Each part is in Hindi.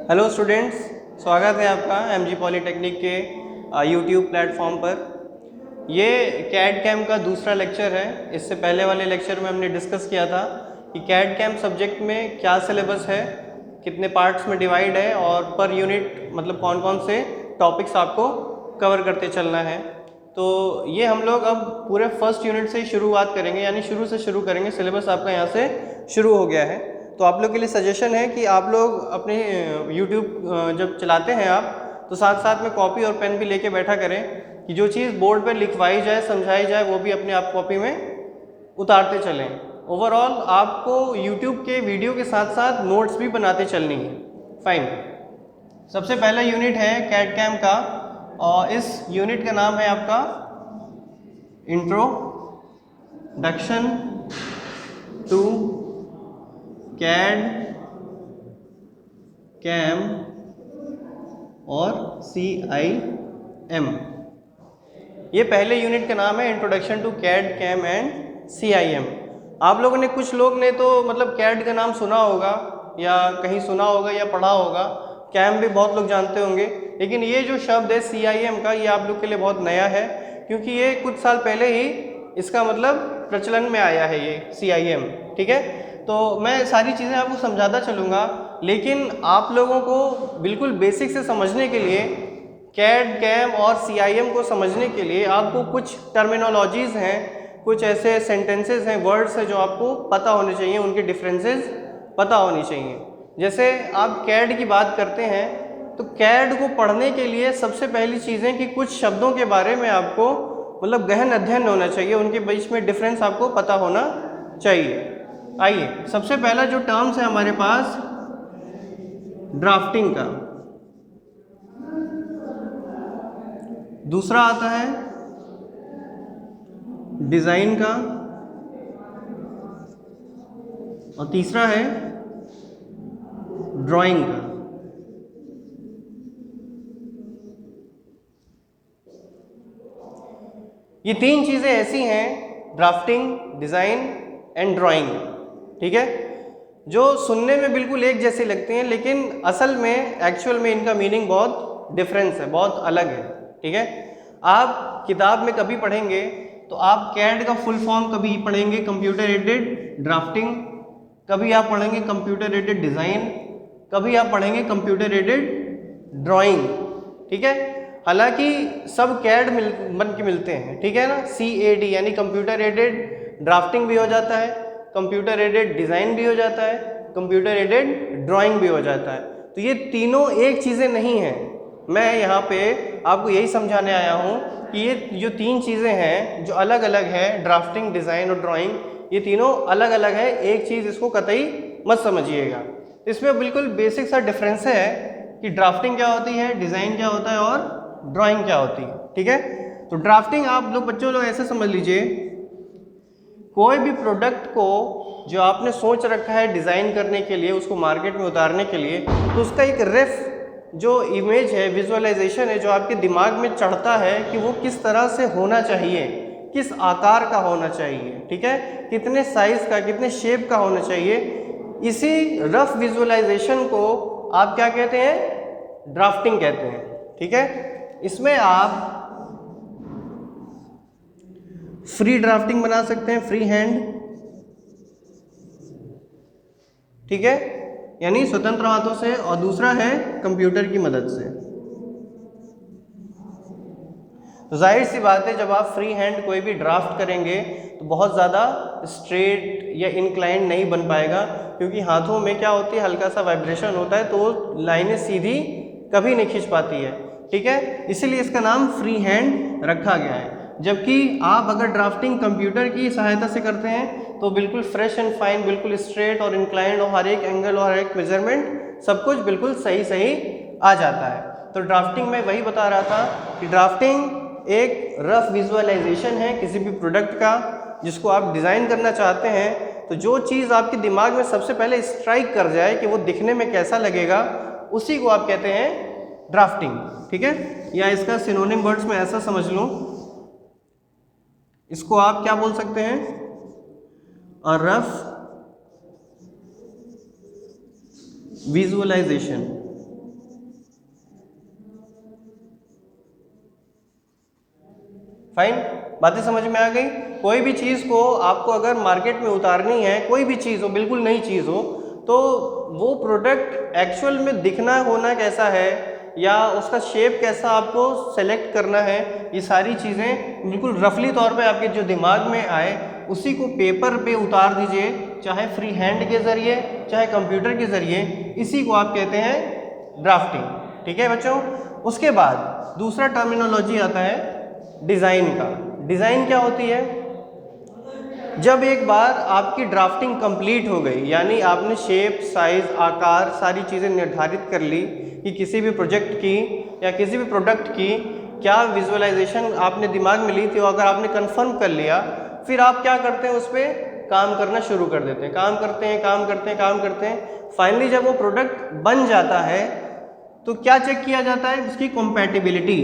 हेलो स्टूडेंट्स, स्वागत है आपका एमजी पॉलीटेक्निक के यूट्यूब प्लेटफॉर्म पर। ये कैड कैम का दूसरा लेक्चर है। इससे पहले वाले लेक्चर में हमने डिस्कस किया था कि कैड कैम सब्जेक्ट में क्या सिलेबस है, कितने पार्ट्स में डिवाइड है और पर यूनिट मतलब कौन कौन से टॉपिक्स आपको कवर करते चलना है। तो ये हम लोग अब पूरे फर्स्ट यूनिट से ही शुरुआत करेंगे, यानी शुरू से शुरू करेंगे। सिलेबस आपका यहाँ से शुरू हो गया है। तो आप लोग के लिए सजेशन है कि आप लोग अपने यूट्यूब जब चलाते हैं आप, तो साथ साथ में कॉपी और पेन भी लेके बैठा करें कि जो चीज़ बोर्ड पर लिखवाई जाए, समझाई जाए, वो भी अपने आप कॉपी में उतारते चलें। ओवरऑल आपको यूट्यूब के वीडियो के साथ साथ नोट्स भी बनाते चलनी है। फाइन। सबसे पहला यूनिट है कैड कैम का और इस यूनिट का नाम है आपका इंट्रोडक्शन टू कैड कैम और CIM। ये पहले यूनिट का नाम है introduction to CAD CAM and CIM। आप लोगों ने, कुछ लोग ने तो मतलब कैड का नाम सुना होगा या कहीं सुना होगा या पढ़ा होगा, कैम भी बहुत लोग जानते होंगे, लेकिन ये जो शब्द है CIM का, ये आप लोग के लिए बहुत नया है क्योंकि ये कुछ साल पहले ही इसका मतलब प्रचलन में आया है ये CIM। ठीक है, तो मैं सारी चीज़ें आपको समझाता चलूँगा, लेकिन आप लोगों को बिल्कुल बेसिक से समझने के लिए, कैड कैम और CIM को समझने के लिए आपको कुछ टर्मिनोलॉजीज़ हैं, कुछ ऐसे सेंटेंसेस हैं, वर्ड्स हैं जो आपको पता होने चाहिए, उनके डिफरेंसेस पता होनी चाहिए। जैसे आप कैड की बात करते हैं तो कैड को पढ़ने के लिए सबसे पहली चीज़ें कि कुछ शब्दों के बारे में आपको मतलब गहन अध्ययन होना चाहिए, उनके बीच में डिफरेंस आपको पता होना चाहिए। आइए, सबसे पहला जो टर्म्स है हमारे पास ड्राफ्टिंग का, दूसरा आता है डिज़ाइन का और तीसरा है ड्राइंग का। ये तीन चीज़ें ऐसी हैं, ड्राफ्टिंग, डिज़ाइन एंड ड्राइंग, ठीक है, जो सुनने में बिल्कुल एक जैसे लगते हैं, लेकिन असल में एक्चुअल में इनका मीनिंग बहुत डिफरेंस है, बहुत अलग है। ठीक है, आप किताब में कभी पढ़ेंगे तो आप कैड का फुल फॉर्म कभी पढ़ेंगे कंप्यूटर एडेड ड्राफ्टिंग, कभी आप पढ़ेंगे कंप्यूटर एडेड डिज़ाइन, कभी आप पढ़ेंगे कंप्यूटर एडेड ड्राइंग। ठीक है, हालांकि सब कैड बन के मिलते हैं, ठीक है ना, CAD यानी कंप्यूटर एडेड ड्राफ्टिंग भी हो जाता है, कंप्यूटर एडेड डिज़ाइन भी हो जाता है, कंप्यूटर एडेड ड्राइंग भी हो जाता है। तो ये तीनों एक चीज़ें नहीं हैं। मैं यहाँ पे आपको यही समझाने आया हूँ कि ये जो तीन चीज़ें हैं जो अलग अलग है, ड्राफ्टिंग, डिज़ाइन और ड्राइंग, ये तीनों अलग अलग है। एक चीज़ इसको कतई मत समझिएगा, इसमें बिल्कुल बेसिक सा डिफरेंस है कि ड्राफ्टिंग क्या होती है, डिज़ाइन क्या होता है और ड्राइंग क्या होती है। ठीक है, तो ड्राफ्टिंग आप लोग बच्चों लोग ऐसे समझ लीजिए, कोई भी प्रोडक्ट को जो आपने सोच रखा है डिज़ाइन करने के लिए, उसको मार्केट में उतारने के लिए, तो उसका एक रफ जो इमेज है, विजुअलाइजेशन है, जो आपके दिमाग में चढ़ता है कि वो किस तरह से होना चाहिए, किस आकार का होना चाहिए, ठीक है, कितने साइज़ का, कितने शेप का होना चाहिए, इसी रफ विजुअलाइजेशन को आप क्या कहते हैं, ड्राफ्टिंग कहते हैं। ठीक है, इसमें आप फ्री ड्राफ्टिंग बना सकते हैं, फ्री हैंड, ठीक है, यानी स्वतंत्र हाथों से, और दूसरा है कंप्यूटर की मदद से। तो जाहिर सी बात है, जब आप फ्री हैंड कोई भी ड्राफ्ट करेंगे तो बहुत ज़्यादा स्ट्रेट या इंक्लाइंड नहीं बन पाएगा, क्योंकि हाथों में क्या होती है, हल्का सा वाइब्रेशन होता है, तो लाइनें सीधी कभी नहीं खींच पाती है। ठीक है, इसीलिए इसका नाम फ्री हैंड रखा गया है। जबकि आप अगर ड्राफ्टिंग कंप्यूटर की सहायता से करते हैं तो बिल्कुल फ्रेश एंड फाइन, बिल्कुल स्ट्रेट और इंक्लाइंड, और हर एक एंगल और हर एक मेजरमेंट सब कुछ बिल्कुल सही सही आ जाता है। तो ड्राफ्टिंग में वही बता रहा था कि ड्राफ्टिंग एक रफ विजुअलाइजेशन है किसी भी प्रोडक्ट का जिसको आप डिज़ाइन करना चाहते हैं। तो जो चीज़ आपके दिमाग में सबसे पहले स्ट्राइक कर जाए कि वो दिखने में कैसा लगेगा, उसी को आप कहते हैं ड्राफ्टिंग। ठीक है, या इसका सिनोनिम वर्ड्स में ऐसा समझ लो, इसको आप क्या बोल सकते हैं, अ रफ विजुअलाइजेशन। फाइन, बातें समझ में आ गई। कोई भी चीज़ को आपको अगर मार्केट में उतारनी है, कोई भी चीज़ हो, बिल्कुल नई चीज़ हो, तो वो प्रोडक्ट एक्चुअल में दिखना होना कैसा है या उसका शेप कैसा आपको सेलेक्ट करना है, ये सारी चीज़ें बिल्कुल रफली तौर पे आपके जो दिमाग में आए उसी को पेपर पे उतार दीजिए, चाहे फ्री हैंड के ज़रिए चाहे कंप्यूटर के ज़रिए। इसी को आप कहते हैं ड्राफ्टिंग। ठीक है बच्चों। उसके बाद दूसरा टर्मिनोलॉजी आता है डिज़ाइन का। डिज़ाइन क्या होती है? जब एक बार आपकी ड्राफ्टिंग कंप्लीट हो गई, यानी आपने शेप, साइज़, आकार सारी चीज़ें निर्धारित कर ली कि किसी भी प्रोजेक्ट की या किसी भी प्रोडक्ट की क्या विजुअलाइजेशन आपने दिमाग में ली थी, और अगर आपने कंफर्म कर लिया, फिर आप क्या करते हैं, उस पर काम करना शुरू कर देते हैं। काम करते हैं, काम करते हैं, काम करते हैं। फाइनली जब वो प्रोडक्ट बन जाता है तो क्या चेक किया जाता है? उसकी कॉम्पैटिबिलिटी।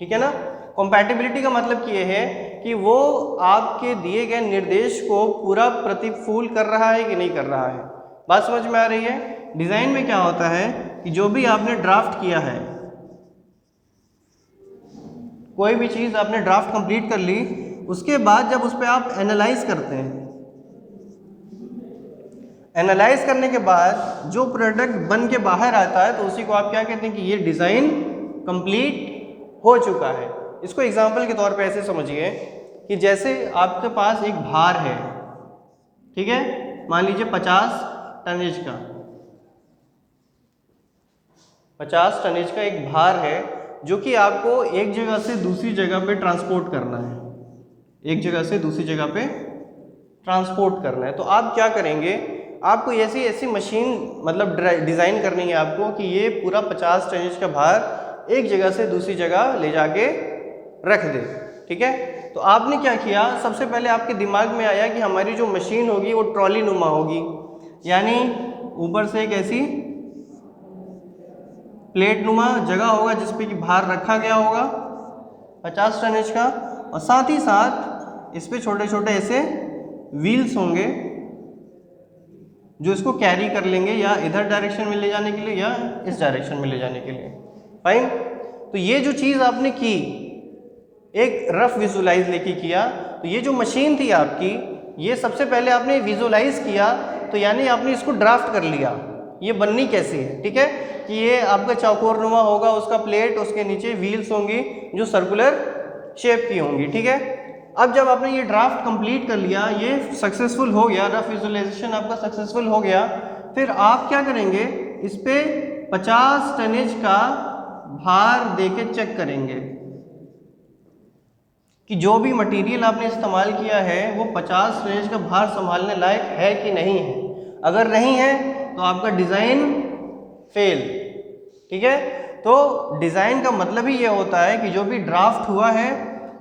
ठीक है ना। कॉम्पैटिबिलिटी का मतलब ये है कि वो आपके दिए गए निर्देश को पूरा प्रतिफूल कर रहा है कि नहीं कर रहा है। बात समझ में आ रही है? डिज़ाइन में क्या होता है कि जो भी आपने ड्राफ्ट किया है, कोई भी चीज़ आपने ड्राफ्ट कंप्लीट कर ली, उसके बाद जब उस पर आप एनालाइज करते हैं, एनालाइज करने के बाद जो प्रोडक्ट बन के बाहर आता है, तो उसी को आप क्या कहते हैं कि ये डिज़ाइन कंप्लीट हो चुका है। इसको एग्जाम्पल के तौर पे ऐसे समझिए कि जैसे आपके पास एक भार है, ठीक है, मान लीजिए 50 टनेज का, 50 टनेज का एक भार है जो कि आपको एक जगह से दूसरी जगह पे ट्रांसपोर्ट करना है, एक जगह से दूसरी जगह पे ट्रांसपोर्ट करना है। तो आप क्या करेंगे, आपको ऐसी ऐसी मशीन मतलब डिज़ाइन करनी है आपको कि ये पूरा 50 टनेज का भार एक जगह से दूसरी जगह ले जाके रख दे। ठीक है। तो आपने क्या किया, सबसे पहले आपके दिमाग में आया कि हमारी जो मशीन होगी वो ट्रॉली नुमा होगी, यानी ऊपर से एक ऐसी प्लेट नुमा जगह होगा जिसपे कि भार रखा गया होगा 50 टनेज का, और साथ ही साथ इस पे छोटे छोटे ऐसे व्हील्स होंगे जो इसको कैरी कर लेंगे, या इधर डायरेक्शन में ले जाने के लिए या इस डायरेक्शन में ले जाने के लिए। फाइन। तो ये जो चीज़ आपने की, एक रफ विजुलाइज लेके किया, तो ये जो मशीन थी आपकी, ये सबसे पहले आपने विजुलाइज किया, तो यानी आपने इसको ड्राफ्ट कर लिया ये बननी कैसी है। ठीक है, कि ये आपका चौकोर नुमा होगा, उसका प्लेट, उसके नीचे व्हील्स होंगी जो सर्कुलर शेप की होंगी। ठीक है। अब जब आपने ये ड्राफ्ट कंप्लीट कर लिया, ये सक्सेसफुल हो गया, रफ विजुअलाइजेशन आपका सक्सेसफुल हो गया, फिर आप क्या करेंगे, इस पे 50 टनेज का भार देके चेक करेंगे कि जो भी मटेरियल आपने इस्तेमाल किया है वो 50 टनेज का भार संभालने लायक है कि नहीं है। अगर नहीं है तो आपका डिज़ाइन फेल। ठीक है। तो डिज़ाइन का मतलब ही ये होता है कि जो भी ड्राफ्ट हुआ है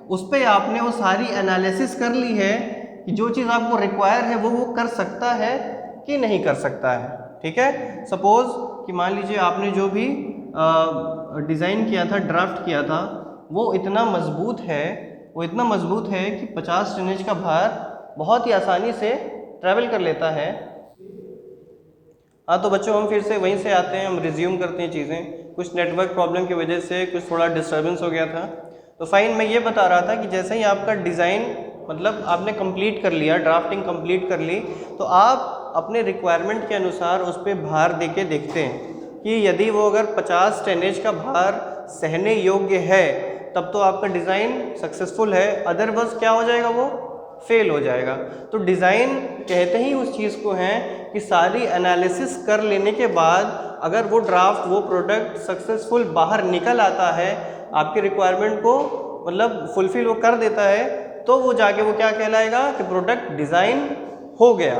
उस पर आपने वो सारी एनालिसिस कर ली है कि जो चीज़ आपको रिक्वायर है वो कर सकता है कि नहीं कर सकता है। ठीक है। सपोज़ कि मान लीजिए आपने जो भी डिज़ाइन किया था, ड्राफ्ट किया था, वो इतना मजबूत है, वो इतना मजबूत है कि 50 टनेज का भार बहुत ही आसानी से ट्रैवल कर लेता है। हाँ, तो बच्चों हम फिर से वहीं से आते हैं, हम रिज्यूम करते हैं चीज़ें। कुछ नेटवर्क प्रॉब्लम की वजह से कुछ थोड़ा डिस्टर्बेंस हो गया था। तो फाइन, मैं ये बता रहा था कि जैसे ही आपका डिज़ाइन मतलब आपने कंप्लीट कर लिया, ड्राफ्टिंग कंप्लीट कर ली, तो आप अपने रिक्वायरमेंट के अनुसार उस पर भार दे के देखते हैं कि यदि वो अगर 50 टनेज का भार सहने योग्य है तब तो आपका डिज़ाइन सक्सेसफुल है, अदरवाइज क्या हो जाएगा, वो फेल हो जाएगा। तो डिज़ाइन कहते ही उस चीज़ को हैं कि सारी एनालिसिस कर लेने के बाद अगर वो ड्राफ्ट, वो प्रोडक्ट सक्सेसफुल बाहर निकल आता है, आपके रिक्वायरमेंट को मतलब फुलफिल वो कर देता है, तो वो जाके वो क्या कहलाएगा कि प्रोडक्ट डिज़ाइन हो गया।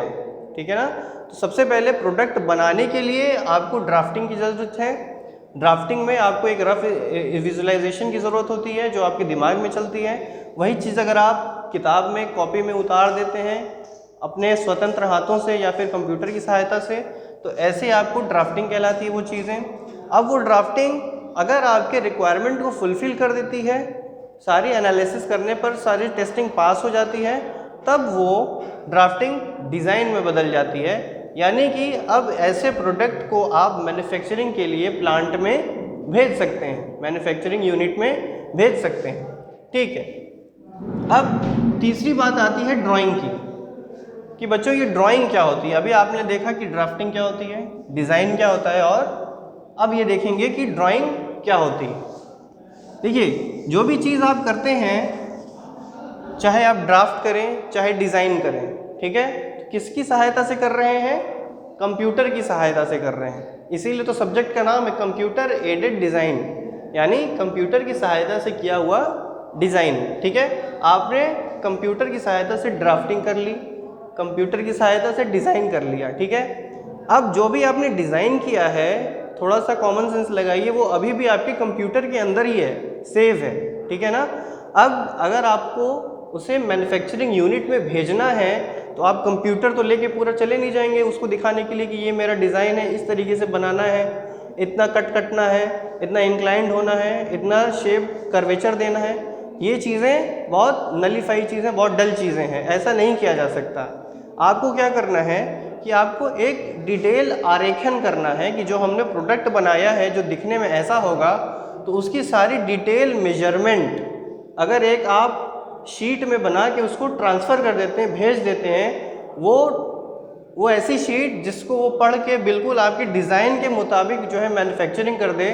ठीक है ना। तो सबसे पहले प्रोडक्ट बनाने के लिए आपको ड्राफ्टिंग की ज़रूरत है। ड्राफ्टिंग में आपको एक रफ विजुअलाइजेशन की ज़रूरत होती है जो आपके दिमाग में चलती है। वही चीज़ अगर आप किताब में, कॉपी में उतार देते हैं अपने स्वतंत्र हाथों से या फिर कंप्यूटर की सहायता से, तो ऐसे आपको ड्राफ्टिंग कहलाती है वो चीज़ें। अब वो ड्राफ्टिंग अगर आपके रिक्वायरमेंट को फुलफ़िल कर देती है, सारी एनालिसिस करने पर सारी टेस्टिंग पास हो जाती है, तब वो ड्राफ्टिंग डिज़ाइन में बदल जाती है। यानी कि अब ऐसे प्रोडक्ट को आप मैन्युफैक्चरिंग के लिए प्लांट में भेज सकते हैं, मैन्युफैक्चरिंग यूनिट में भेज सकते हैं। ठीक है। अब तीसरी बात आती है ड्राइंग की, कि बच्चों ये ड्राइंग क्या होती है। अभी आपने देखा कि ड्राफ्टिंग क्या होती है, डिज़ाइन क्या होता है, और अब ये देखेंगे कि ड्राइंग क्या होती है। देखिए, जो भी चीज़ आप करते हैं, चाहे आप ड्राफ्ट करें चाहे डिज़ाइन करें, ठीक है, तो किसकी सहायता से कर रहे हैं? कंप्यूटर की सहायता से कर रहे हैं। इसीलिए तो सब्जेक्ट का नाम है कंप्यूटर एडेड डिज़ाइन, यानी कंप्यूटर की सहायता से किया हुआ डिज़ाइन। ठीक है, आपने कंप्यूटर की सहायता से ड्राफ्टिंग कर ली, कंप्यूटर की सहायता से डिज़ाइन कर लिया। ठीक है, अब जो भी आपने डिज़ाइन किया है, थोड़ा सा कॉमन सेंस लगाइए, वो अभी भी आपके कंप्यूटर के अंदर ही है, सेव है। ठीक है ना। अब अगर आपको उसे मैन्युफैक्चरिंग यूनिट में भेजना है तो आप कंप्यूटर तो लेके पूरा चले नहीं जाएंगे उसको दिखाने के लिए कि ये मेरा डिज़ाइन है, इस तरीके से बनाना है, इतना कट कटना है, इतना इंक्लाइंड होना है, इतना शेप कर्वेचर देना है। ये चीज़ें बहुत नलीफाई चीज़ें, बहुत डल चीज़ें हैं, ऐसा नहीं किया जा सकता। आपको क्या करना है कि आपको एक डिटेल आरेखन करना है कि जो हमने प्रोडक्ट बनाया है, जो दिखने में ऐसा होगा, तो उसकी सारी डिटेल मेजरमेंट अगर एक आप शीट में बना के उसको ट्रांसफ़र कर देते हैं, भेज देते हैं, वो ऐसी शीट जिसको वो पढ़ के बिल्कुल आपके डिज़ाइन के मुताबिक जो है मैन्युफैक्चरिंग कर दे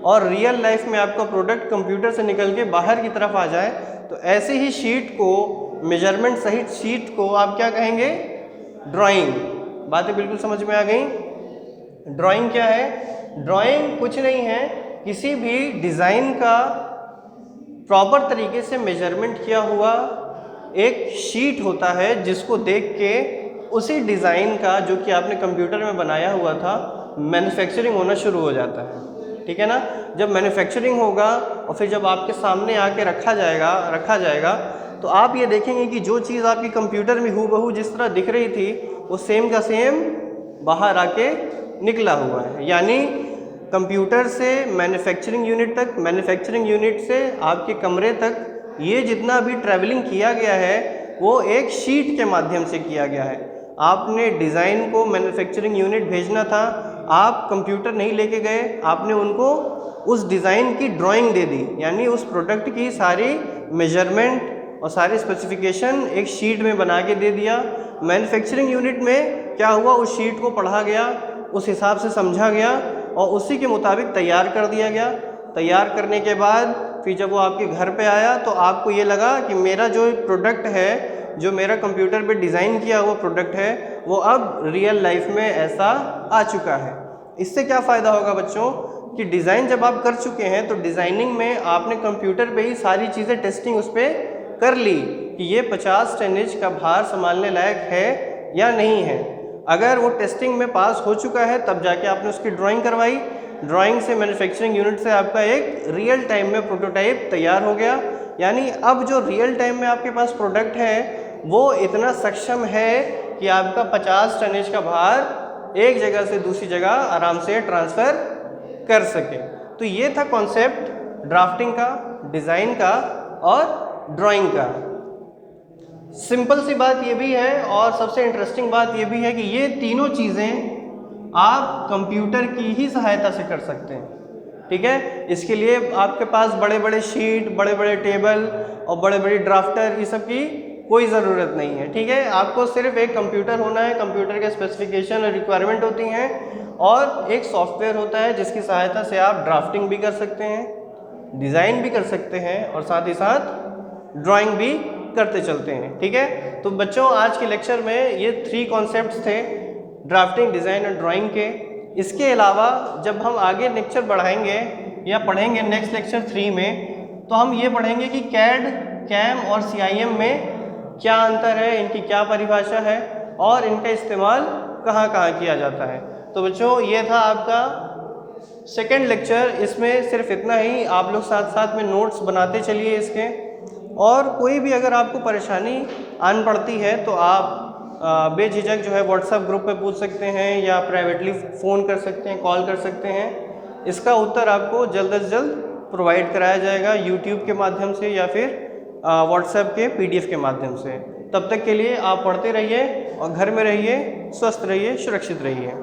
और रियल लाइफ में आपका प्रोडक्ट कंप्यूटर से निकल के बाहर की तरफ आ जाए, तो ऐसे ही शीट को, मेजरमेंट सहित शीट को आप क्या कहेंगे? ड्राइंग। बातें बिल्कुल समझ में आ गई? ड्राइंग क्या है? ड्राइंग कुछ नहीं है, किसी भी डिज़ाइन का प्रॉपर तरीके से मेजरमेंट किया हुआ एक शीट होता है, जिसको देख के उसी डिज़ाइन का, जो कि आपने कंप्यूटर में बनाया हुआ था, मैन्युफैक्चरिंग होना शुरू हो जाता है। ठीक है ना। जब मैन्युफैक्चरिंग होगा और फिर जब आपके सामने आके रखा जाएगा तो आप ये देखेंगे कि जो चीज़ आपकी कंप्यूटर में हूबहू जिस तरह दिख रही थी, वो सेम का सेम बाहर आके निकला हुआ है। यानी कंप्यूटर से मैन्युफैक्चरिंग यूनिट तक, मैन्युफैक्चरिंग यूनिट से आपके कमरे तक, ये जितना भी ट्रैवलिंग किया गया है वो एक शीट के माध्यम से किया गया है। आपने डिज़ाइन को मैन्युफैक्चरिंग यूनिट भेजना था, आप कंप्यूटर नहीं लेके गए, आपने उनको उस डिज़ाइन की ड्राइंग दे दी, यानी उस प्रोडक्ट की सारी मेजरमेंट और सारी स्पेसिफिकेशन एक शीट में बना के दे दिया। मैन्युफैक्चरिंग यूनिट में क्या हुआ? उस शीट को पढ़ा गया, उस हिसाब से समझा गया और उसी के मुताबिक तैयार कर दिया गया। तैयार करने के बाद फिर जब वो आपके घर पे आया तो आपको ये लगा कि मेरा जो प्रोडक्ट है, जो मेरा कंप्यूटर पे डिज़ाइन किया हुआ प्रोडक्ट है, वो अब रियल लाइफ में ऐसा आ चुका है। इससे क्या फ़ायदा होगा बच्चों कि डिज़ाइन जब आप कर चुके हैं तो डिज़ाइनिंग में आपने कंप्यूटर पे ही सारी चीज़ें टेस्टिंग उस पर कर ली कि ये 50 टनेज का भार संभालने लायक है या नहीं है। अगर वो टेस्टिंग में पास हो चुका है तब जाके आपने उसकी ड्राइंग करवाई। ड्राइंग से मैन्युफैक्चरिंग यूनिट से आपका एक रियल टाइम में प्रोटोटाइप तैयार हो गया। यानी अब जो रियल टाइम में आपके पास प्रोडक्ट है वो इतना सक्षम है कि आपका 50 टनेज का भार एक जगह से दूसरी जगह आराम से ट्रांसफ़र कर सके। तो ये था कॉन्सेप्ट ड्राफ्टिंग का, डिज़ाइन का और ड्राइंग का। सिंपल सी बात ये भी है और सबसे इंटरेस्टिंग बात ये भी है कि ये तीनों चीज़ें आप कंप्यूटर की ही सहायता से कर सकते हैं। ठीक है, इसके लिए आपके पास बड़े बड़े शीट, बड़े बड़े टेबल और बड़े बड़े ड्राफ्टर, ये सब की कोई ज़रूरत नहीं है। ठीक है, आपको सिर्फ एक कंप्यूटर होना है, कंप्यूटर के स्पेसिफिकेशन और रिक्वायरमेंट होती हैं, और एक सॉफ्टवेयर होता है जिसकी सहायता से आप ड्राफ्टिंग भी कर सकते हैं, डिज़ाइन भी कर सकते हैं और साथ ही साथ ड्राइंग भी करते चलते हैं। ठीक है, तो बच्चों आज के लेक्चर में ये 3 कॉन्सेप्ट्स थे, ड्राफ्टिंग, डिज़ाइन और ड्राइंग के। इसके अलावा जब हम आगे लेक्चर बढ़ाएंगे या पढ़ेंगे नेक्स्ट लेक्चर 3 में, तो हम ये पढ़ेंगे कि कैड, कैम और CIM में क्या अंतर है, इनकी क्या परिभाषा है और इनका इस्तेमाल कहाँ कहाँ किया जाता है। तो बच्चों ये था आपका सेकेंड लेक्चर। इसमें सिर्फ इतना ही, आप लोग साथ साथ में नोट्स बनाते चलिए इसके, और कोई भी अगर आपको परेशानी आन पड़ती है तो आप बेझिझक जो है व्हाट्सएप ग्रुप पे पूछ सकते हैं या प्राइवेटली फ़ोन कर सकते हैं, कॉल कर सकते हैं। इसका उत्तर आपको जल्द से जल्द प्रोवाइड कराया जाएगा यूट्यूब के माध्यम से या फिर व्हाट्सएप के PDF के माध्यम से। तब तक के लिए आप पढ़ते रहिए और घर में रहिए, स्वस्थ रहिए, सुरक्षित रहिए।